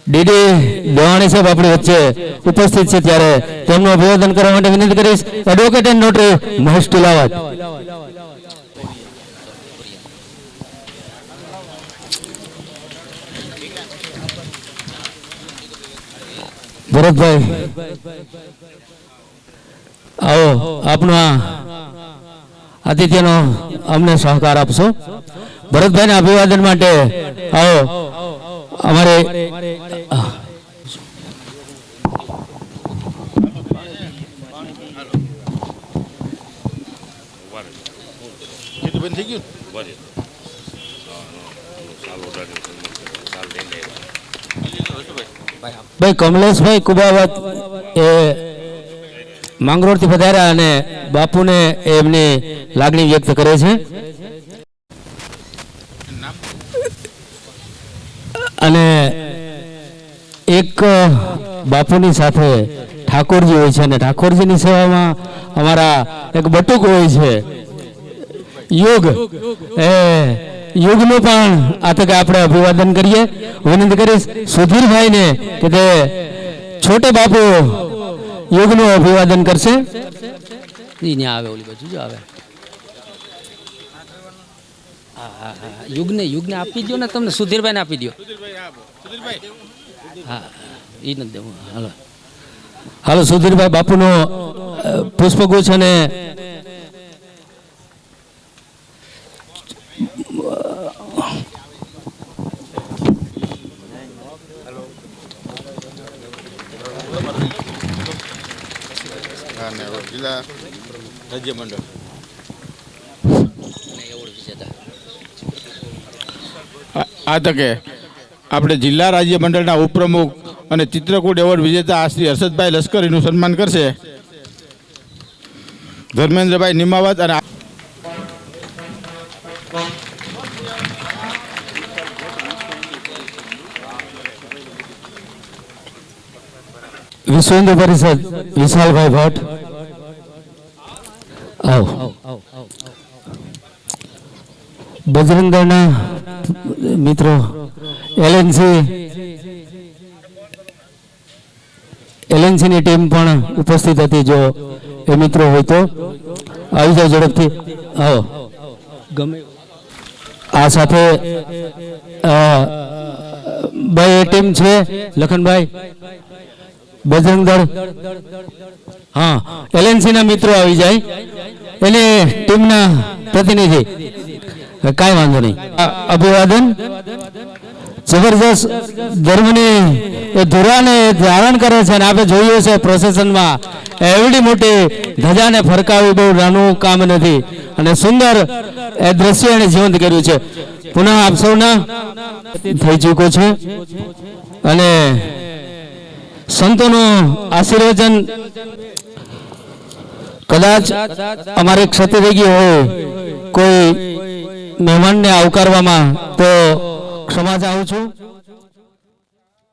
ડીડી દેવાણી સાહેબ આપણી વચ્ચે ઉપસ્થિત છે, ત્યારે તેમનું અભિવાદન કરવા માટે વિનંતી કરીશ. Advocate and notary Mahesh Tilavat. ભરતભાઈ આવો, આપનો આતિથ્યનો અમને સહકાર આપશો. ભરતભાઈના અભિવાદન માટે આવો અમારે ભાઈ કમલેશભાઈ કુબાવત એ માંગરોળથી પધાર્યા અને બાપુને એમની લાગણી વ્યક્ત કરે છે. અને એક બાપુની સાથે ઠાકોરજી હોય છે, અને ઠાકોરજીની સેવામાં અમારા એક બટુક હોય છે યુગ. એ યુગનું પણ આ તકે આપણે અભિવાદન કરીએ. વિનંતી કરીશ સુધીરભાઈને કે તે છોટે બાપુ યુગનું અભિવાદન કરશે. આવે ઓલી બાજુ જો આવે. યુગને આપી દો ને, તમને સુધીરભાઈને આપી દો. હા, એ નથી દેવું. હાલો હાલો, સુધીરભાઈ બાપુનો પુષ્પગુચ્છ અને જિલ્લા રાજ્ય મંડળ આ તકે આપણે જિલ્લા રાજ્ય મંડળના ઉપપ્રમુખ અને ચિત્રકૂટ એવોર્ડ વિજેતા આ શ્રી હર્ષદભાઈ લશ્કરીનું સન્માન કરશે ધર્મેન્દ્રભાઈ નિમાવત. અને વિશ્વ હિન્દુ પરિષદ વિશાલભાઈ ભટ્ટ. આવો. બજરંગ દળના મિત્રો એલએનસીની ટીમ પણ ઉપસ્થિત હતી. જો એ મિત્રો હોય તો આવી જાવ ઝડપથી. આવો. ગમે આ સાથે ભાઈ એ ટીમ છે લખનભાઈ બજરંગ દળ. હા, એલએનસી ના મિત્રો આવી જાય, એની ટીમના પ્રતિનિધિ. કાંઈ વાંધો નહીં. અભિવાદન જબરજસ્ત ધર્મની એ ધુરાને ધારણ કરે છે, અને આપણે જોયું છે પ્રોસેશનમાં એવડી મોટી ધજાને ફરકાવી બહુ નાનું કામ નથી, અને સુંદર એ દ્રશ્ય એને જીવંત કર્યું છે. પુનઃ આપ સૌના થઈ ચૂક્યો છે, અને સંતોનું આશીર્વચન કદાચ અમારે ક્ષતિ થઈ ગઈ હોય કોઈ મહેમાનને આવકારવામાં, તો ક્ષમા ચાહું છું.